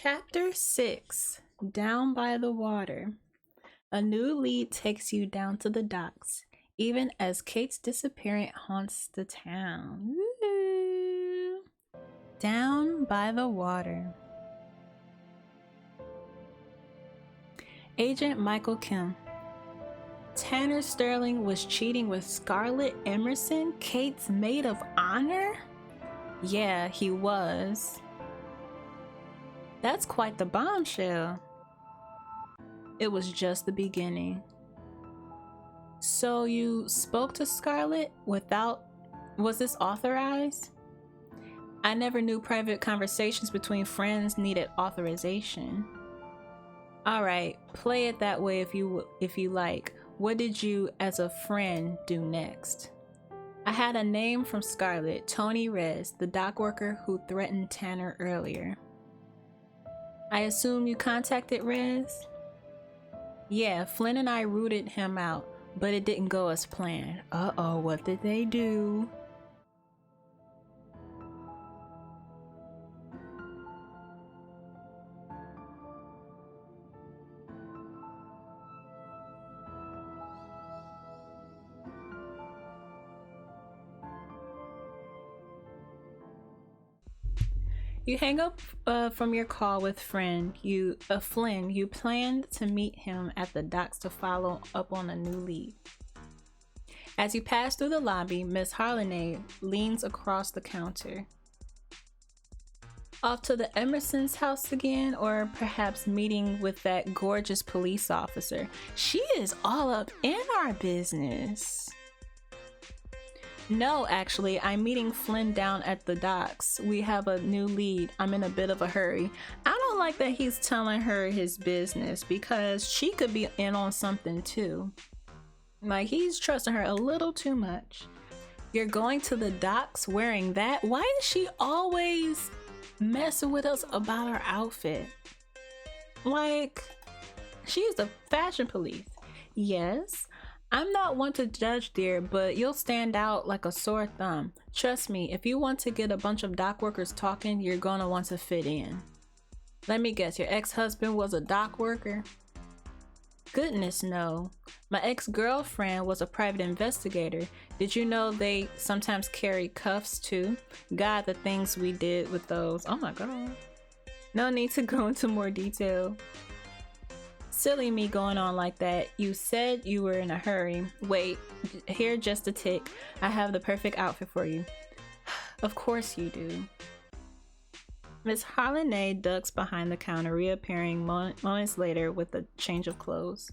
Chapter 6, Down by the Water. A new lead takes you down to the docks, even as Kate's disappearance haunts the town. Woo! Down by the Water. Agent Michael Kim. Tanner Sterling was cheating with Scarlett Emerson, Kate's maid of honor? Yeah, he was. That's quite the bombshell. It was just the beginning. So you spoke to Scarlett without... Was this authorized? I never knew private conversations between friends needed authorization. Alright, play it that way if you like. What did you, as a friend, do next? I had a name from Scarlett, Toni J, the dock worker who threatened Tanner earlier. I assume you contacted Rez? Yeah, Flynn and I rooted him out, but it didn't go as planned. Uh-oh, what did they do? You hang up from your call with Flynn. You planned to meet him at the docks to follow up on a new lead. As you pass through the lobby, Miss Harlanay leans across the counter. Off to the Emerson's house again, or perhaps meeting with that gorgeous police officer. She is all up in our business. No, actually, I'm meeting Flynn down at the docks. We have a new lead. I'm in a bit of a hurry. I don't like that he's telling her his business because she could be in on something too. Like, he's trusting her a little too much. You're going to the docks wearing that? Why is she always messing with us about her outfit? Like, she's the fashion police. Yes. I'm not one to judge, dear, but you'll stand out like a sore thumb. Trust me, if you want to get a bunch of dock workers talking, you're gonna want to fit in. Let me guess, your ex-husband was a dock worker? Goodness, no. My ex-girlfriend was a private investigator. Did you know they sometimes carry cuffs too? God, the things we did with those. Oh my god. No need to go into more detail. Silly me going on like that. You said you were in a hurry. Wait, here just a tick. I have the perfect outfit for you. Of course you do. Miss Harlanay ducks behind the counter, reappearing moments later with a change of clothes.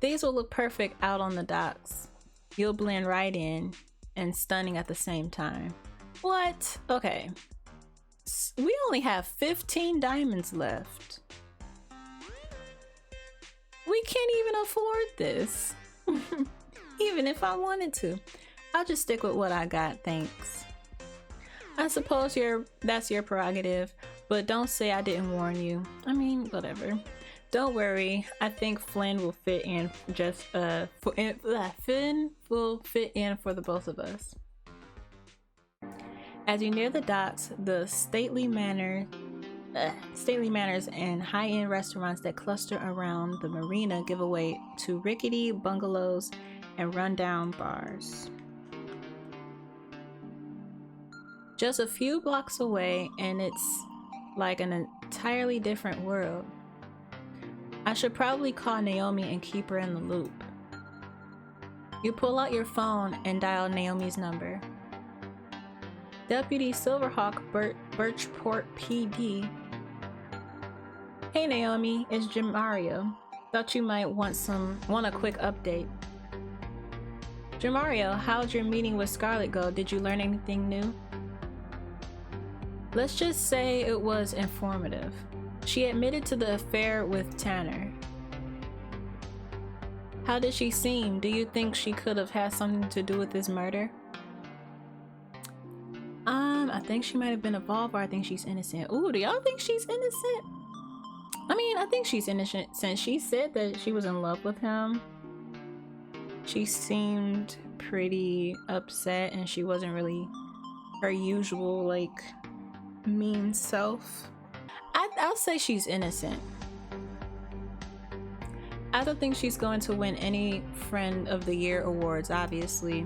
These will look perfect out on the docks. You'll blend right in and stunning at the same time. What? Okay. We only have 15 diamonds left. We can't even afford this. Even if I wanted to. I'll just stick with what I got, thanks. I suppose that's your prerogative, but don't say I didn't warn you. I mean, whatever. Don't worry, I think Flynn will fit in Flynn will fit in for the both of us. As you near the docks, the stately manners and high-end restaurants that cluster around the marina give way to rickety bungalows and rundown bars. Just a few blocks away, and it's like an entirely different world. I should probably call Naomi and keep her in the loop. You pull out your phone and dial Naomi's number. Deputy Silverhawk, Birchport PD. Hey Naomi, it's Jamario. Thought you might want a quick update. Jamario, how'd your meeting with Scarlett go? Did you learn anything new? Let's just say it was informative. She admitted to the affair with Tanner. How did she seem? Do you think she could have had something to do with this murder? I think she might have been involved, or I think she's innocent. Ooh, do y'all think she's innocent? I mean, I think she's innocent since she said that she was in love with him. She seemed pretty upset and she wasn't really her usual, like, mean self. I I'll say she's innocent. I don't think she's going to win any Friend of the Year awards, obviously,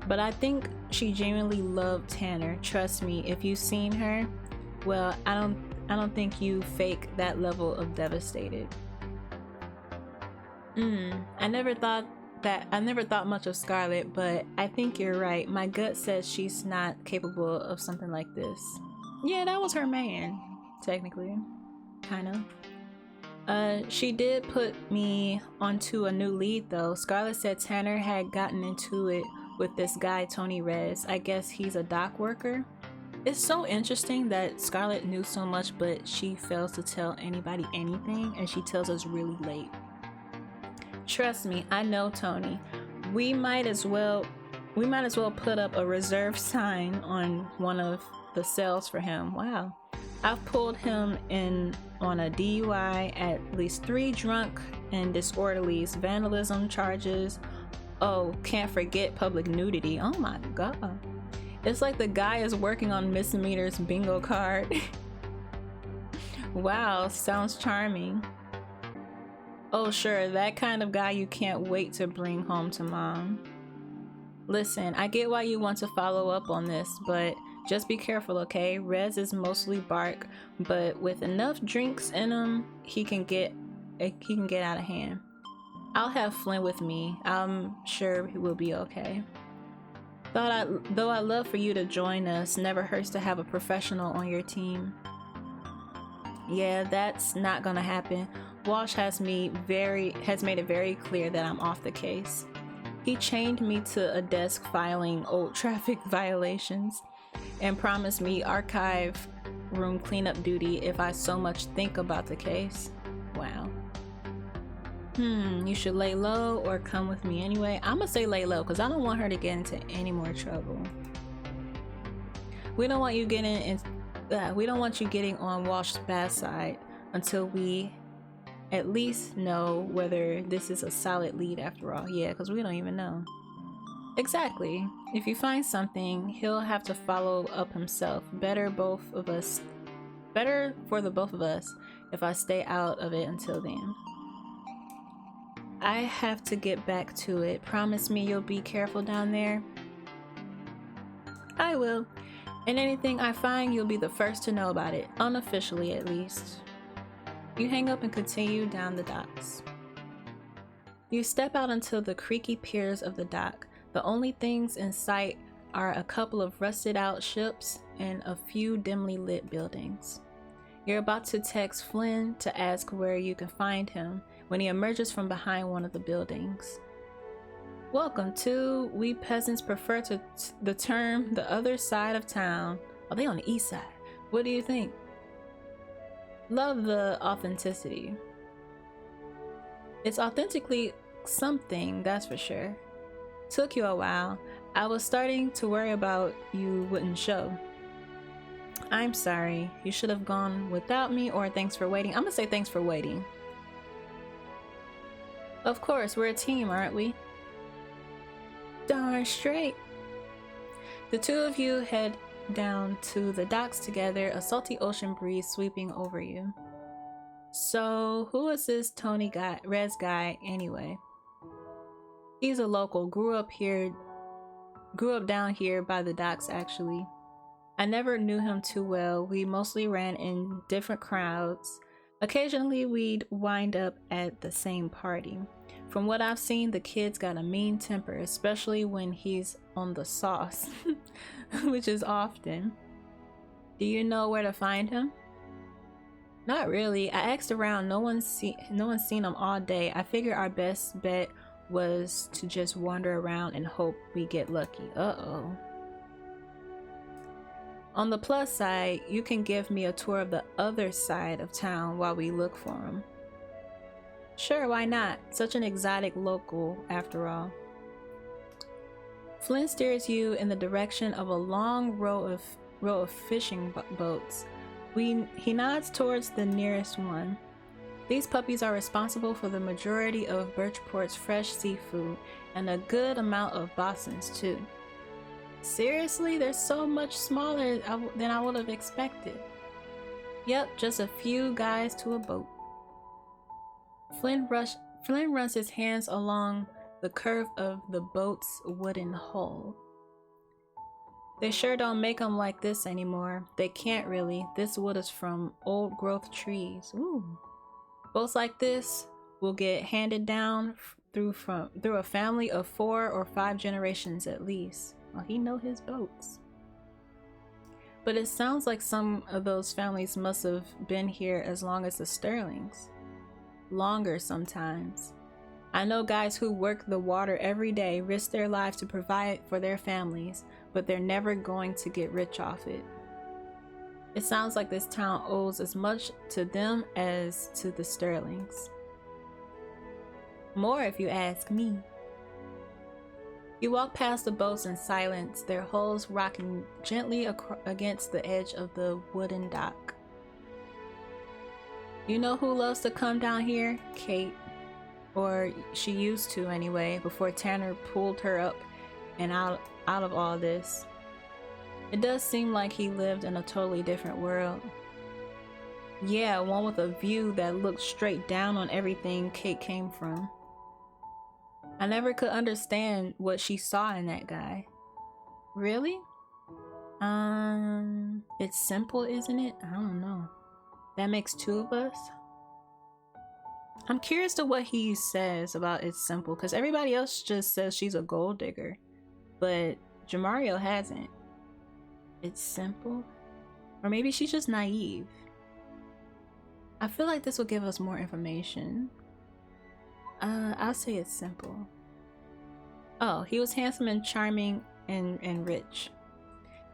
but I think she genuinely loved Tanner. Trust me, if you've seen her, well, I don't think you fake that level of devastated. I never thought much of Scarlett, but I think you're right. My gut says she's not capable of something like this. Yeah, that was her man, technically. Kind of. She did put me onto a new lead though. Scarlett said Tanner had gotten into it with this guy, Toni J. I guess he's a dock worker. It's so interesting that Scarlett knew so much, but she fails to tell anybody anything, and she tells us really late. Trust me, I know Toni. We might as well put up a reserve sign on one of the cells for him. Wow. I've pulled him in on a DUI, at least 3 drunk and disorderlies, vandalism charges. Oh, can't forget public nudity. Oh my god. It's like the guy is working on misdemeanors bingo card. Wow, sounds charming. Oh sure, that kind of guy you can't wait to bring home to mom. Listen, I get why you want to follow up on this, but just be careful, okay? Rez is mostly bark, but with enough drinks in him, he can get out of hand. I'll have Flynn with me. I'm sure he will be okay. Though I'd love for you to join us, never hurts to have a professional on your team. Yeah, that's not gonna happen. Walsh has made it very clear that I'm off the case. He chained me to a desk filing old traffic violations and promised me archive room cleanup duty if I so much think about the case. Wow. You should lay low or come with me anyway. I'm gonna say lay low because I don't want her to get into any more trouble. We don't want you getting on Walsh's bad side until we at least know whether this is a solid lead after all. Yeah, because we don't even know. Exactly. If you find something, he'll have to follow up himself. Better for the both of us if I stay out of it until then. I have to get back to it. Promise me you'll be careful down there? I will. And anything I find, you'll be the first to know about it. Unofficially, at least. You hang up and continue down the docks. You step out onto the creaky piers of the dock. The only things in sight are a couple of rusted out ships and a few dimly lit buildings. You're about to text Flynn to ask where you can find him when he emerges from behind one of the buildings. Welcome to, we peasants prefer the term the other side of town. Are they on the east side? What do you think? Love the authenticity. It's authentically something, that's for sure. Took you a while. I was starting to worry about you wouldn't show. I'm sorry. You should have gone without me, or thanks for waiting. I'm gonna say thanks for waiting. Of course, we're a team, aren't we? Darn straight. The two of you head down to the docks together, a salty ocean breeze sweeping over you. So, who is this Toni Res guy anyway? He's a local, grew up down here by the docks actually. I never knew him too well. We mostly ran in different crowds. Occasionally we'd wind up at the same party. From what I've seen, the kid's got a mean temper, especially when he's on the sauce, which is often. Do you know where to find him? Not really. I asked around. No one's seen him all day. I figured our best bet was to just wander around and hope we get lucky. Uh-oh. On the plus side, you can give me a tour of the other side of town while we look for him. Sure, why not? Such an exotic local, after all. Flynn steers you in the direction of a long row of fishing boats. He nods towards the nearest one. These puppies are responsible for the majority of Birchport's fresh seafood, and a good amount of Boston's too. Seriously, they're so much smaller than I would have expected. Yep, just a few guys to a boat. Flynn runs his hands along the curve of the boat's wooden hull. They sure don't make them like this anymore. They can't really. This wood is from old growth trees. Ooh. Boats like this will get handed down through a family of 4 or 5 generations at least. Well, he know his boats. But it sounds like some of those families must have been here as long as the Sterlings. Longer sometimes. I know guys who work the water every day, risk their lives to provide for their families, but they're never going to get rich off it. It sounds like this town owes as much to them as to the Sterlings. More if you ask me. You walk past the boats in silence, their hulls rocking gently against the edge of the wooden dock. You know who loves to come down here? Kate. Or she used to anyway, before Tanner pulled her up and out of all this. It does seem like he lived in a totally different world. Yeah, one with a view that looked straight down on everything Kate came from. I never could understand what she saw in that guy. Really? It's simple, isn't it? I don't know. That makes 2 of us? I'm curious to what he says about it's simple, because everybody else just says she's a gold digger, but Jamario hasn't. It's simple? Or maybe she's just naive. I feel like this will give us more information. I'll say it's simple. Oh, he was handsome and charming and rich.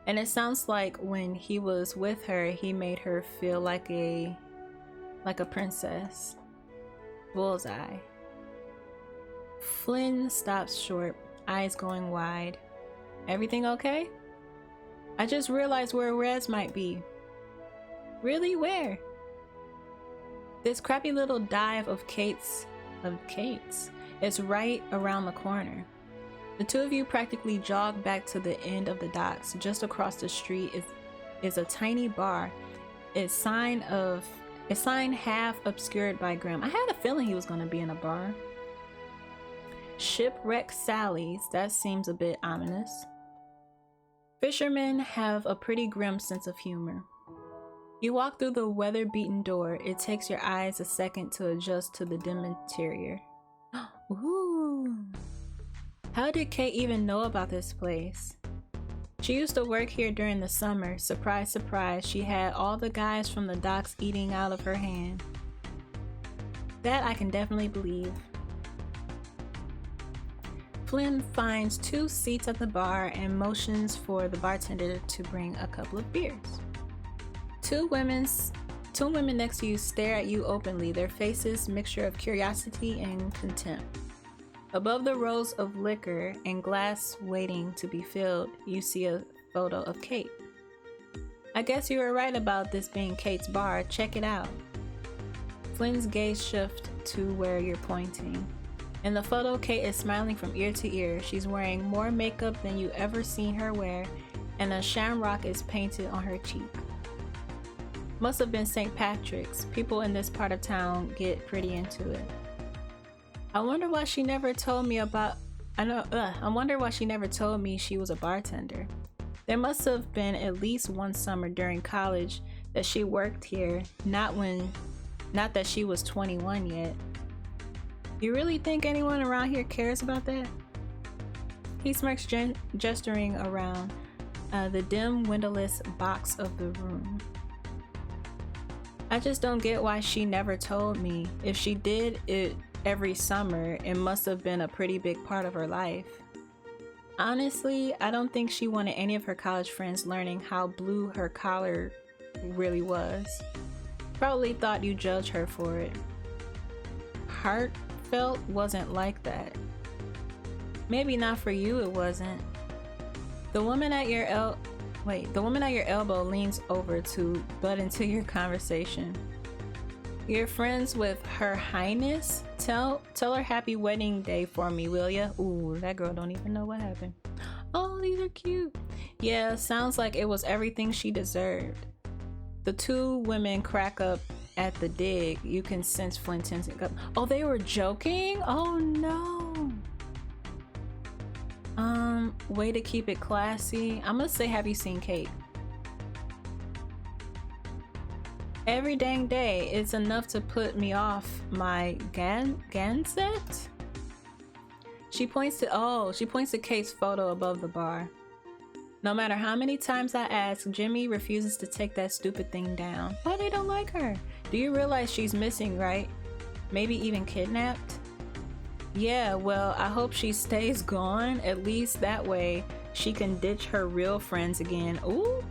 And it sounds like when he was with her, he made her feel like a princess. Bullseye. Flynn stops short, eyes going wide. Everything okay? I just realized where Rez might be. Really? Where? This crappy little dive of Kate's is right around the corner. The 2 of you practically jog back to the end of the docks. Just across the street is a tiny bar. Its sign half obscured by Grim. I had a feeling he was going to be in a bar. Shipwreck Sally's. That seems a bit ominous. Fishermen have a pretty grim sense of humor. You walk through the weather-beaten door. It takes your eyes a second to adjust to the dim interior. Ooh. How did Kate even know about this place? She used to work here during the summer. Surprise, surprise, she had all the guys from the docks eating out of her hand. That I can definitely believe. Flynn finds 2 seats at the bar and motions for the bartender to bring a couple of beers. Two women next to you stare at you openly, their faces mixture of curiosity and contempt. Above the rows of liquor and glass waiting to be filled, you see a photo of Kate. I guess you were right about this being Kate's bar. Check it out. Flynn's gaze shifts to where you're pointing. In the photo, Kate is smiling from ear to ear. She's wearing more makeup than you ever seen her wear, and a shamrock is painted on her cheek. Must have been St. Patrick's. People in this part of town get pretty into it. I wonder why she never told me she was a bartender. There must have been at least one summer during college that she worked here, not that she was 21 yet. You really think anyone around here cares about that? He smirks, gesturing around the dim windowless box of the room. I just don't get why she never told me. If she did it every summer, it must have been a pretty big part of her life. Honestly, I don't think she wanted any of her college friends learning how blue her collar really was. Probably thought you judged her for it. Heartfelt wasn't like that. Maybe not for you, it wasn't. The woman at your elbow leans over to butt into your conversation. You're friends with Her Highness? Tell her happy wedding day for me, will ya? Ooh, that girl don't even know what happened. Oh, these are cute. Yeah, sounds like it was everything she deserved. The two women crack up at the dig. You can sense Flynn tensing up. Oh, they were joking? Oh no. Way to keep it classy. I'm gonna say, have you seen Kate? Every dang day, it's enough to put me off my Ganset? She points to Kate's photo above the bar. No matter how many times I ask, Jimmy refuses to take that stupid thing down. Why they don't like her? Do you realize she's missing, right? Maybe even kidnapped? Yeah, well, I hope she stays gone. At least that way she can ditch her real friends again. Ooh.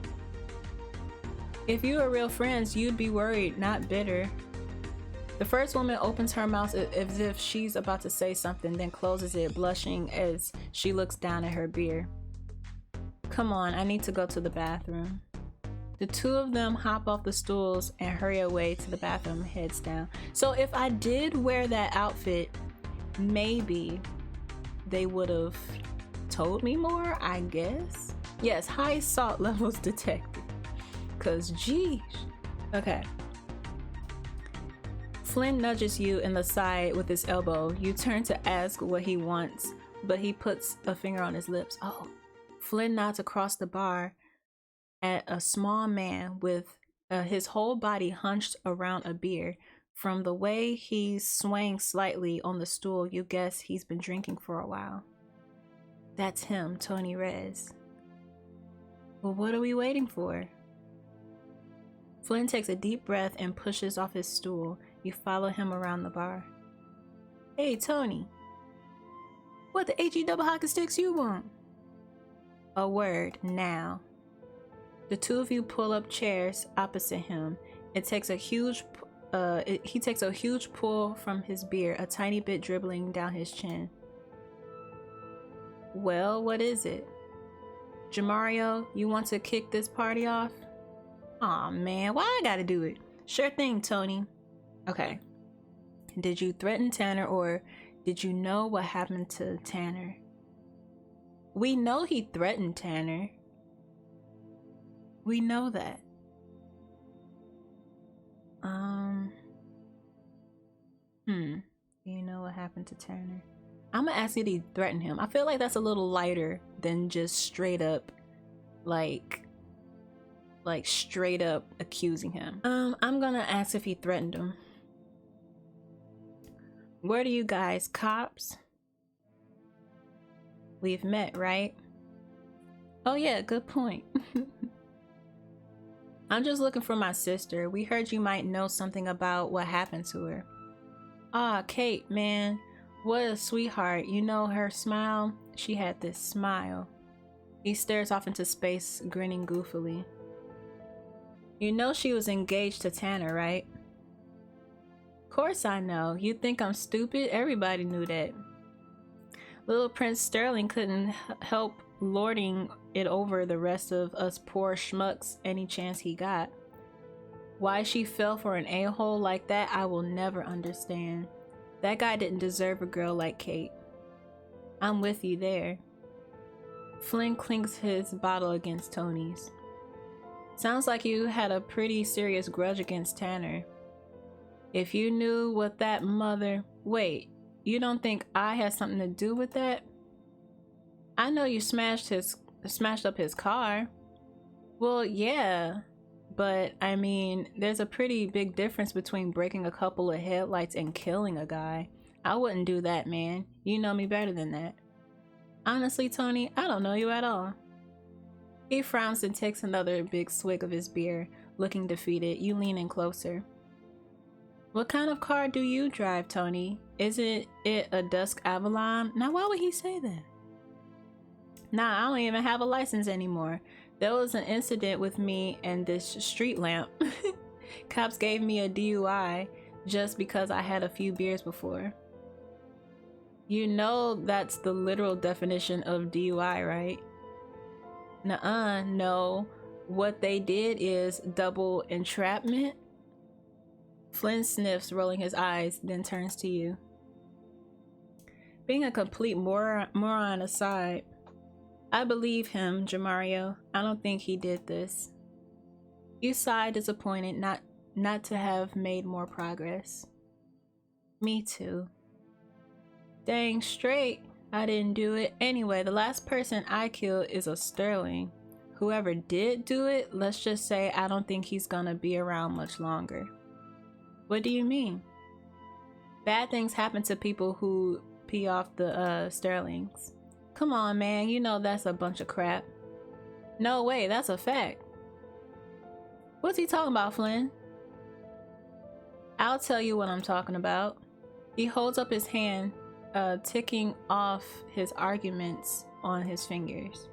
If you were real friends, you'd be worried, not bitter. The first woman opens her mouth as if she's about to say something, then closes it, blushing as she looks down at her beer. Come on, I need to go to the bathroom. The two of them hop off the stools and hurry away to the bathroom, heads down. So if I did wear that outfit, maybe they would have told me more, I guess. Yes, high salt levels detected. Cause geez. Okay. Flynn nudges you in the side with his elbow. You turn to ask what he wants, but he puts a finger on his lips. Oh. Flynn nods across the bar at a small man with his whole body hunched around a beer. From the way he's swaying slightly on the stool, you guess he's been drinking for a while. That's him, Toni Rez. Well, what are we waiting for? Flynn takes a deep breath and pushes off his stool. You follow him around the bar. Hey, Toni. What the HE double hockey sticks you want? A word, now. The two of you pull up chairs opposite him. He takes a huge pull from his beer, a tiny bit dribbling down his chin. Well, what is it? Jamario, you want to kick this party off? Aw, man, why I gotta do it? Sure thing, Toni. Okay. Did you threaten Tanner, or did you know what happened to Tanner? We know he threatened Tanner. We know that. Do you know what happened to Tanner? I'm gonna ask you to threaten him. I feel like that's a little lighter than just straight up, like straight up accusing him. I'm gonna ask if he threatened him. Where are you guys, cops? We've met, right? Oh yeah, good point. I'm just looking for my sister. We heard you might know something about what happened to her. Ah, Kate, man. What a sweetheart. You know her smile? She had this smile. He stares off into space, grinning goofily. You know she was engaged to Tanner, right? Of course I know. You think I'm stupid? Everybody knew that. Little Prince Sterling couldn't help lording it over the rest of us poor schmucks any chance he got. Why she fell for an a-hole like that, I will never understand. That guy didn't deserve a girl like Kate. I'm with you there. Flynn clinks his bottle against Toni's. Sounds like you had a pretty serious grudge against Tanner. If you knew what that mother... Wait, you don't think I had something to do with that? I know you smashed up his car. Well, yeah, but I mean, there's a pretty big difference between breaking a couple of headlights and killing a guy. I wouldn't do that, man. You know me better than that. Honestly, Toni, I don't know you at all. He frowns and takes another big swig of his beer, looking defeated. You lean in closer. What kind of car do you drive, Toni? Isn't it a Dusk Avalon? Now, why would he say that? Nah, I don't even have a license anymore. There was an incident with me and this street lamp. Cops gave me a DUI just because I had a few beers before. You know that's the literal definition of DUI, right? Nuh-uh, no. What they did is double entrapment. Flynn sniffs, rolling his eyes, then turns to you. Being a complete moron aside, I believe him, Jamario. I don't think he did this. You sigh, disappointed not to have made more progress. Me too. Dang straight, I didn't do it. Anyway, the last person I killed is a Sterling. Whoever did do it, let's just say I don't think he's gonna be around much longer. What do you mean? Bad things happen to people who pee off the Sterlings. Come on, man, you know that's a bunch of crap. No way, that's a fact. What's he talking about, Flynn? I'll tell you what I'm talking about. He holds up his hand, ticking off his arguments on his fingers.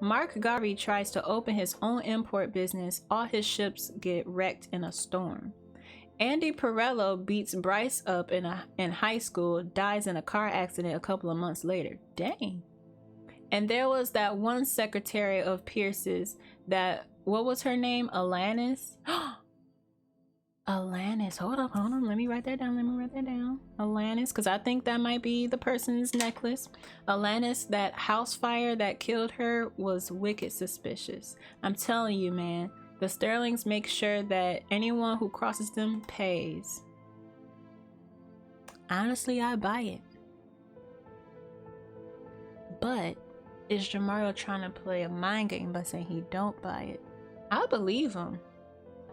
Mark Garvey tries to open his own import business. All his ships get wrecked in a storm. Andy Perello beats Bryce up in high school, dies in a car accident a couple of months later. Dang. And there was that one secretary of Pierce's that, what was her name? Alanis? Alanis. Hold on. Let me write that down. Alanis, because I think that might be the person's necklace. Alanis, that house fire that killed her was wicked suspicious. I'm telling you, man. The Sterlings make sure that anyone who crosses them pays. Honestly, I buy it. But is Jamario trying to play a mind game by saying he don't buy it? I believe him.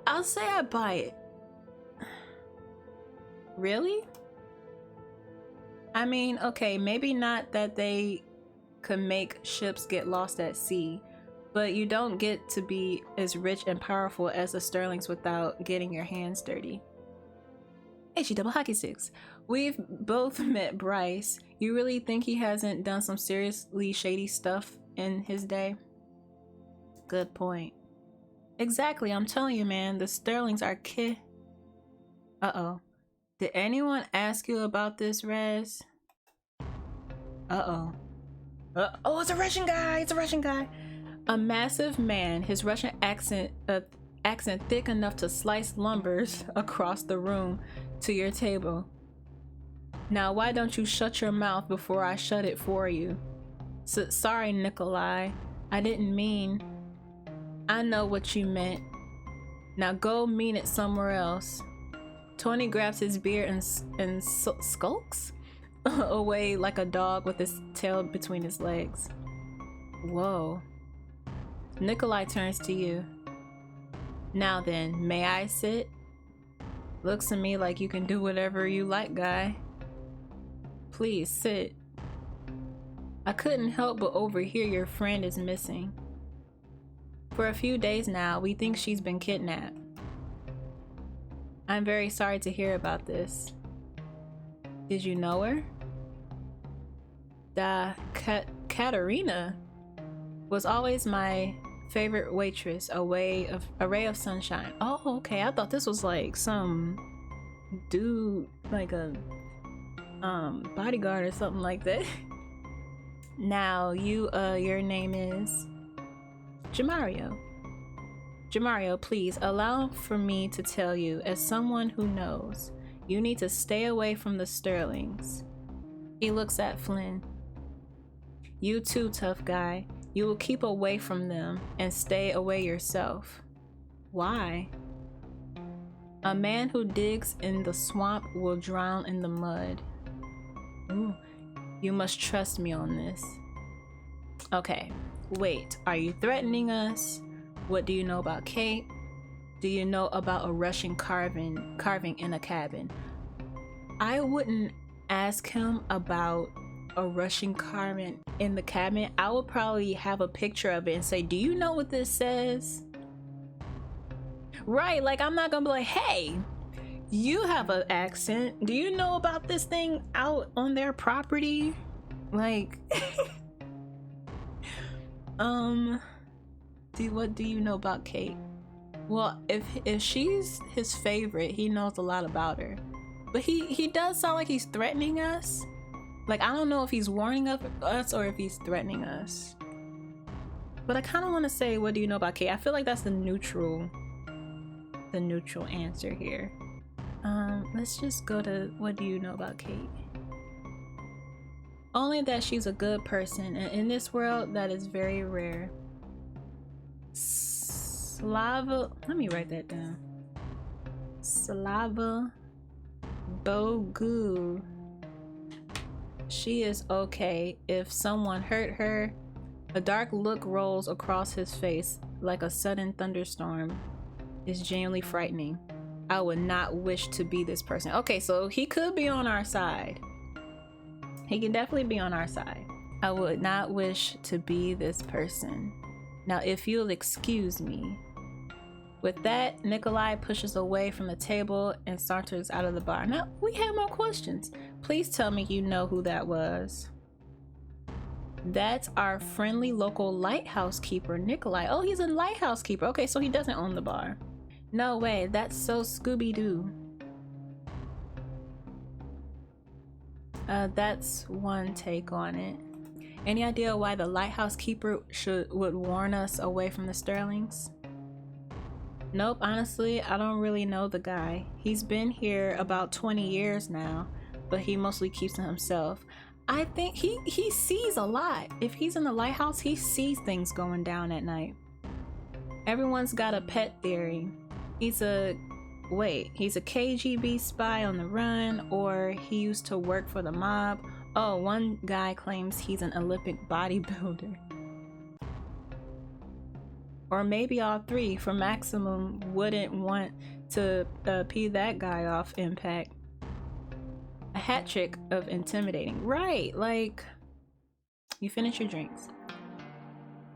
I'll say I buy it. Really? I mean, okay, maybe not that they could make ships get lost at sea, but you don't get to be as rich and powerful as the Sterlings without getting your hands dirty. HE double hockey sticks. We've both met Bryce. You really think he hasn't done some seriously shady stuff in his day? Good point. Exactly, I'm telling you, man, the Sterlings are Uh-oh. Did anyone ask you about this, Rez? Uh-oh. Oh, it's a Russian guy! A massive man, his Russian accent thick enough to slice lumbers across the room to your table. Now, why don't you shut your mouth before I shut it for you? Sorry, Nikolai. I didn't mean. I know what you meant. Now go mean it somewhere else. Tony grabs his beard and skulks away like a dog with his tail between his legs. Whoa. Nikolai turns to you. Now then, may I sit? Looks to me like you can do whatever you like, guy. Please sit. I couldn't help but overhear your friend is missing. For a few days now, we think she's been kidnapped. I'm very sorry to hear about this. Did you know her? Katerina was always my favorite waitress, a ray of sunshine. Oh, okay. I thought this was like some dude, like a bodyguard or something like that. Now, your name is Jamario. Jamario, please allow for me to tell you, as someone who knows, you need to stay away from the Sterlings. He looks at Flynn. You too, tough guy. You will keep away from them and stay away yourself. Why? A man who digs in the swamp will drown in the mud. Ooh, you must trust me on this. Okay, wait, are you threatening us? What do you know about Kate? Do you know about a Russian carving in a cabin? I wouldn't ask him about a Russian carving in the cabin. I would probably have a picture of it and say, do you know what this says? Right, like I'm not gonna be like, hey, you have an accent. Do you know about this thing out on their property? Like, what do you know about Kate? Well, if she's his favorite, he knows a lot about her. But he does sound like he's threatening us. Like, I don't know if he's warning us or if he's threatening us. But I kind of want to say, what do you know about Kate? I feel like that's the neutral answer here. Let's just go to, what do you know about Kate? Only that she's a good person, and in this world, that is very rare. Slava, let me write that down. Slava Bogu. She is okay. If someone hurt her, a dark look rolls across his face like a sudden thunderstorm. It's genuinely frightening. I would not wish to be this person. Okay, so he could be on our side. He can definitely be on our side. I would not wish to be this person. Now, if you'll excuse me. With that, Nikolai pushes away from the table and saunters out of the bar. Now, we have more questions. Please tell me you know who that was. That's our friendly local lighthouse keeper, Nikolai. Oh, he's a lighthouse keeper. Okay, so he doesn't own the bar. No way, that's so Scooby-Doo. That's one take on it. Any idea why the lighthouse keeper would warn us away from the Sterlings? Nope, honestly, I don't really know the guy. He's been here about 20 years now, but he mostly keeps to himself. I think he sees a lot. If he's in the lighthouse, he sees things going down at night. Everyone's got a pet theory. He's a KGB spy on the run, or he used to work for the mob. Oh, one guy claims he's an Olympic bodybuilder. Or maybe all three, for Maximum wouldn't want to pee that guy off impact. A hat trick of intimidating. Right, like, you finish your drinks.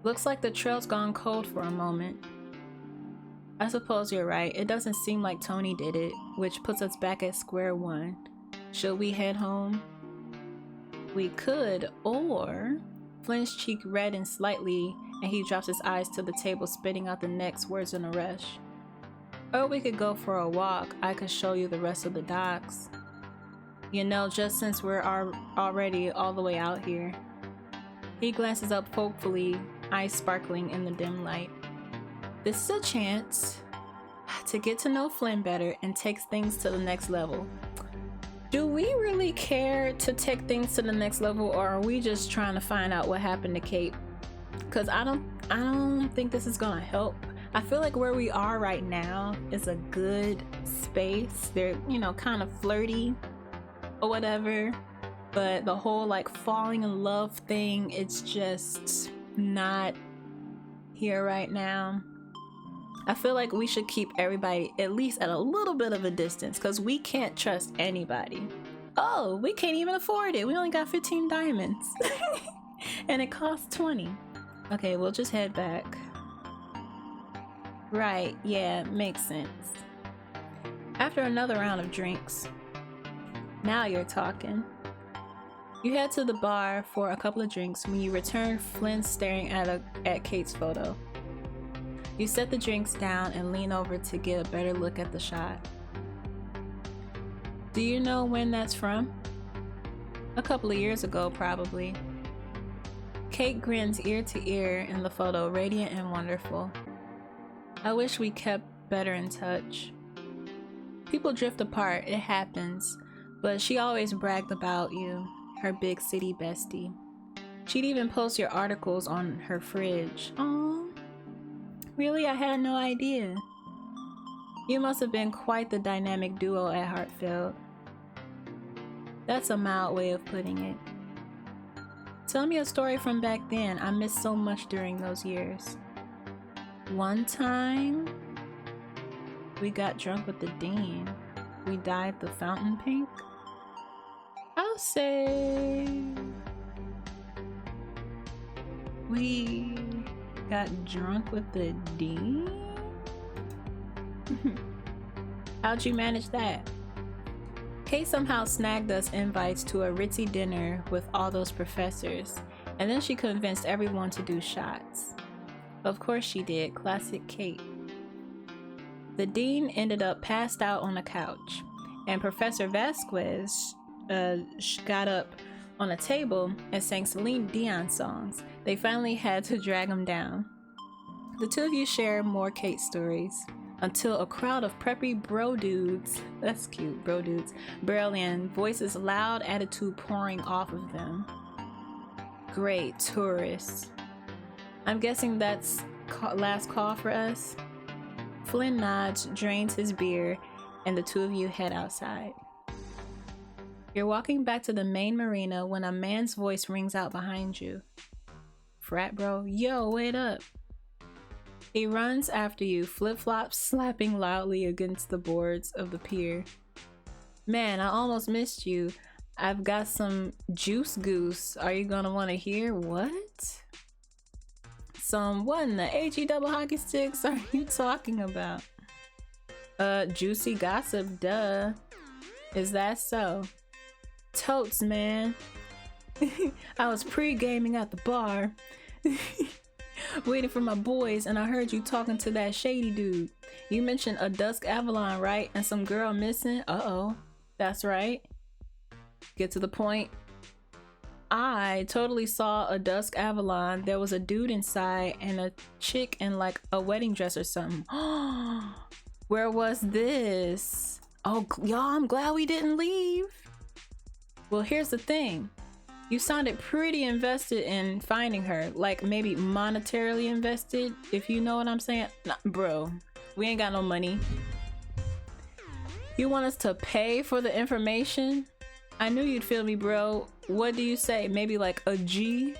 Looks like the trail's gone cold for a moment. I suppose you're right. It doesn't seem like Toni did it, which puts us back at square one. Should we head home? We could, or... Flynn's cheek reddens slightly, and he drops his eyes to the table, spitting out the next words in a rush. Or we could go for a walk. I could show you the rest of the docks. You know, just since we're already all the way out here. He glances up hopefully, eyes sparkling in the dim light. This is a chance to get to know Flynn better and take things to the next level. Do we really care to take things to the next level, or are we just trying to find out what happened to Kate? Because I don't think this is gonna help. I feel like where we are right now is a good space. They're, you know, kind of flirty or whatever, but the whole like falling in love thing, it's just not here right now. I feel like we should keep everybody at least at a little bit of a distance, because we can't trust anybody. Oh, we can't even afford it. We only got 15 diamonds. And it costs 20. Okay, we'll just head back. Right, yeah, makes sense. After another round of drinks. Now you're talking. You head to the bar for a couple of drinks. When you return, Flynn's staring at Kate's photo. You set the drinks down and lean over to get a better look at the shot. Do you know when that's from? A couple of years ago, probably. Kate grins ear to ear in the photo, radiant and wonderful. I wish we kept better in touch. People drift apart, it happens, but she always bragged about you, her big city bestie. She'd even post your articles on her fridge. Aww. Really? I had no idea. You must have been quite the dynamic duo at Hartfield. That's a mild way of putting it. Tell me a story from back then. I missed so much during those years. One time, we got drunk with the dean. We dyed the fountain pink. I'll say we got drunk with the dean? How'd you manage that? Kate somehow snagged us invites to a ritzy dinner with all those professors, and then she convinced everyone to do shots. Of course she did, classic Kate. The dean ended up passed out on the couch, and Professor Vasquez got up on a table and sang Celine Dion songs. They finally had to drag him down. The two of you share more Kate stories until a crowd of preppy bro dudes, that's cute, bro dudes, barrel in, voices loud, attitude pouring off of them. Great tourists. I'm guessing that's last call for us. Flynn nods, drains his beer, and the two of you head outside. You're walking back to the main marina when a man's voice rings out behind you. Frat bro, yo, wait up. He runs after you, flip-flops slapping loudly against the boards of the pier. Man, I almost missed you. I've got some juice goose. Are you gonna want to hear? What? Some what in the HE double hockey sticks are you talking about? Juicy gossip, duh. Is that so? Totes, man. I was pre-gaming at the bar. Waiting for my boys, and I heard you talking to that shady dude. You mentioned a Dusk Avalon, right? And some girl missing? Uh-oh. That's right. Get to the point. I totally saw a Dusk Avalon. There was a dude inside and a chick in like a wedding dress or something. Where was this? Oh, y'all, I'm glad we didn't leave. Well, here's the thing. You sounded pretty invested in finding her, like maybe monetarily invested, if you know what I'm saying. Nah, bro, we ain't got no money. You want us to pay for the information? I knew you'd feel me, bro. What do you say? Maybe like a G?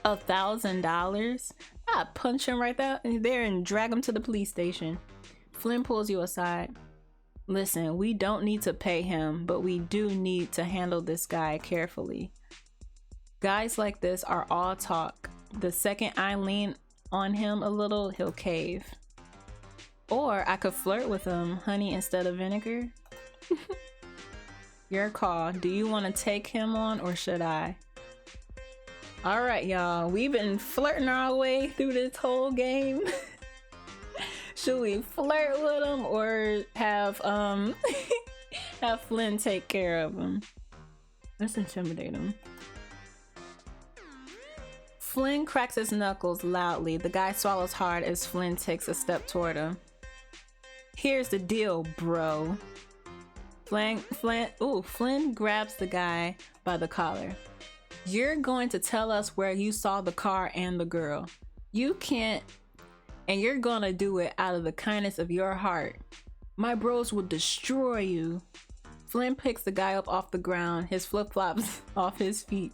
$1,000? I'd punch him right there and drag him to the police station. Flynn pulls you aside. Listen, we don't need to pay him, but we do need to handle this guy carefully. Guys like this are all talk. The second I lean on him a little, he'll cave. Or I could flirt with him, honey instead of vinegar. Your call. Do you want to take him on or should I? Alright, y'all. We've been flirting our way through this whole game. Should we flirt with him or have have Flynn take care of him? Let's intimidate him. Flynn cracks his knuckles loudly. The guy swallows hard as Flynn takes a step toward him. Here's the deal, bro. Flynn grabs the guy by the collar. You're going to tell us where you saw the car and the girl. You can't, and you're gonna do it out of the kindness of your heart. My bros will destroy you. Flynn picks the guy up off the ground, his flip-flops off his feet.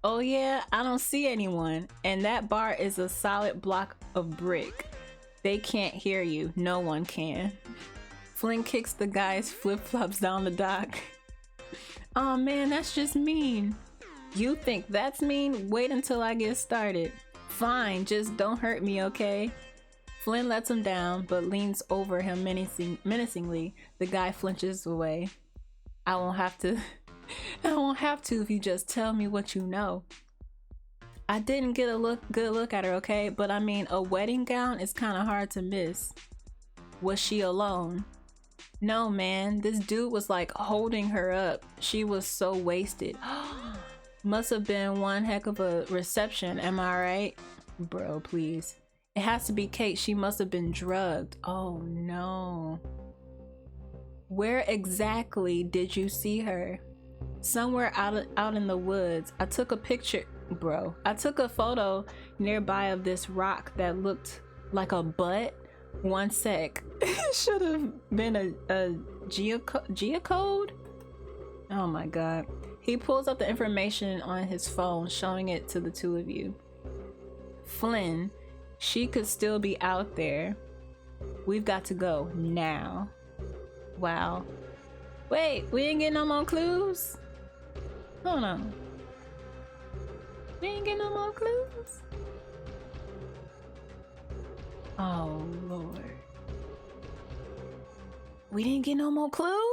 Oh yeah, I don't see anyone, and that bar is a solid block of brick. They can't hear you, no one can. Flynn kicks the guy's flip-flops down the dock. Oh man, that's just mean. You think that's mean? Wait until I get started. Fine, just don't hurt me, okay? Flynn lets him down, but leans over him menacingly. The guy flinches away. I won't have to if you just tell me what you know. I didn't get a good look at her, okay? But I mean, a wedding gown is kind of hard to miss. Was she alone? No, man. This dude was like holding her up. She was so wasted. Must have been one heck of a reception, am I right? Bro, please. It has to be Kate. She must have been drugged. Oh no. Where exactly did you see her? Somewhere out in the woods. I took a picture, bro. I took a photo nearby of this rock that looked like a butt. One sec. Should have been a geocode? Oh my god. He pulls up the information on his phone, showing it to the two of you. Flynn, she could still be out there. We've got to go now. Wow. Wait, we ain't getting no more clues? Hold on. We ain't getting no more clues? Oh, Lord. We didn't get no more clues?